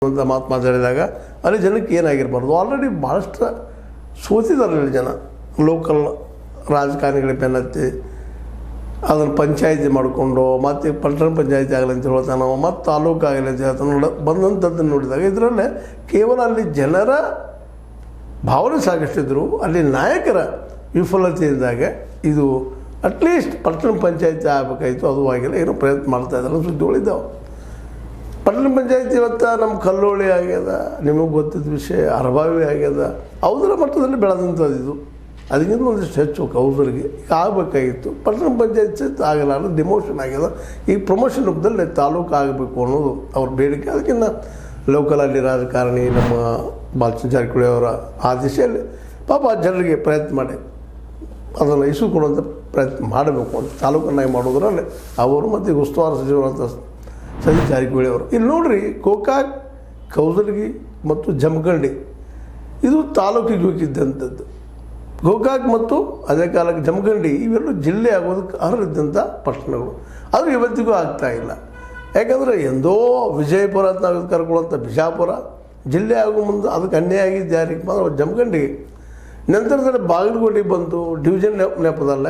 ಅಂತ ಮಾತು ಮಾತಾಡಿದಾಗ ಅಲ್ಲಿ ಜನಕ್ಕೆ ಏನಾಗಿರ್ಬಾರ್ದು. ಆಲ್ರೆಡಿ ಭಾಳಷ್ಟು ಸೋತಿದ್ದಾರೆ ಇಲ್ಲಿ ಜನ. ಲೋಕಲ್ ರಾಜಕಾರಣಿಗಳ ಬೆನ್ನತ್ತಿ ಅದನ್ನು ಪಂಚಾಯಿತಿ ಮಾಡಿಕೊಂಡು ಮತ್ತು ಪಟ್ಟಣ ಪಂಚಾಯಿತಿ ಆಗಲಿ ಅಂತ ಹೇಳ್ತಾನೆ, ಮತ್ತು ತಾಲೂಕು ಆಗಲಿ ಅಂತ ಹೇಳ್ತಾನೆ. ಬಂದಂಥದ್ದನ್ನು ನೋಡಿದಾಗ ಇದರಲ್ಲೇ ಕೇವಲ ಅಲ್ಲಿ ಜನರ ಭಾವನೆ ಸಾಕಷ್ಟಿದ್ರು, ಅಲ್ಲಿ ನಾಯಕರ ವಿಫಲತೆಯಿಂದಾಗೆ ಇದು ಅಟ್ಲೀಸ್ಟ್ ಪಟ್ಟಣ ಪಂಚಾಯಿತಿ ಆಗಬೇಕಾಯಿತು. ಅದು ಆಗಿಲ್ಲ, ಏನೋ ಪ್ರಯತ್ನ ಮಾಡ್ತಾಯಿದ್ದಾರೆ, ಸುದ್ದಿಗಳಿದ್ದಾವೆ. ಪಟ್ಟಣ ಪಂಚಾಯಿತಿ ಇವತ್ತು ನಮ್ಮ ಕಲ್ಲೋಳಿ ಆಗ್ಯದ, ನಿಮಗೆ ಗೊತ್ತಿದ್ದ ವಿಷಯ ಅರಬಾವಿ ಆಗ್ಯದ, ಯಾವುದರ ಮಟ್ಟದಲ್ಲಿ ಬೆಳೆದಂಥದ್ದು ಇದು. ಅದಕ್ಕಿಂತ ಒಂದಿಷ್ಟು ಹೆಚ್ಚು ಕೌಸರಿಗೆ ಈಗ ಆಗಬೇಕಾಗಿತ್ತು. ಪಟ್ಟಣ ಪಂಚಾಯತ್ ಆಗಲ್ಲ, ಡಿಮೋಷನ್ ಆಗ್ಯದ. ಈ ಪ್ರಮೋಷನ್ ರೂಪದಲ್ಲಿ ತಾಲೂಕು ಆಗಬೇಕು ಅನ್ನೋದು ಅವ್ರ ಬೇಡಿಕೆ. ಅದಕ್ಕಿಂತ ಲೋಕಲಲ್ಲಿ ರಾಜಕಾರಣಿ ನಮ್ಮ ಬಾಲಚಂದ್ರ ಜಾರಕಿಹೊಳಿ ಅವರ ಆ ದಿಶೆಯಲ್ಲಿ ಪಾಪ ಜನರಿಗೆ ಪ್ರಯತ್ನ ಮಾಡಿ ಅದನ್ನು ಇಸು ಕೊಡುವಂಥ ಪ್ರಯತ್ನ ಮಾಡಬೇಕು ಅಂತ ತಾಲೂಕನ್ನಾಗಿ ಮಾಡೋದ್ರಲ್ಲಿ ಅವರು ಮತ್ತು ಉಸ್ತುವಾರಿ ಸಚಿವರಂಥ ಸತೀಶ್ ಜಾರಕಿಹೊಳಿ ಅವರು. ಇಲ್ಲಿ ನೋಡಿರಿ, ಗೋಕಾಕ್, ಕೌಸಲಗಿ ಮತ್ತು ಜಮಖಂಡಿ ಇದು ತಾಲೂಕಿಗೆ ಹೋಗಿದ್ದಂಥದ್ದು. ಗೋಕಾಕ್ ಮತ್ತು ಅದೇ ಕಾಲಕ್ಕೆ ಜಮಖಂಡಿ ಇವೆರಡು ಜಿಲ್ಲೆ ಆಗೋದಕ್ಕೆ ಅರ್ಹರಿದ್ದಂಥ ಪಟ್ಟಣಗಳು. ಅದು ಇವತ್ತಿಗೂ ಆಗ್ತಾಯಿಲ್ಲ. ಯಾಕಂದರೆ ಎಂದೋ ವಿಜಯಪುರ ಅಂತ ನಾವು ಕರ್ಕೊಳ್ಳೋಂಥ ಬಿಜಾಪುರ ಜಿಲ್ಲೆ ಆಗೋ ಮುಂದೆ ಅದಕ್ಕೆ ಅನ್ಯಾಯ ಆಗಿದ್ದು ಯಾರಿಗೆ? ಜಮಖಂಡಿಗೆ. ನಂತರದಲ್ಲಿ ಬಾಗಲಕೋಟೆಗೆ ಬಂದು ಡಿವಿಷನ್ ನೆಪದಲ್ಲೇ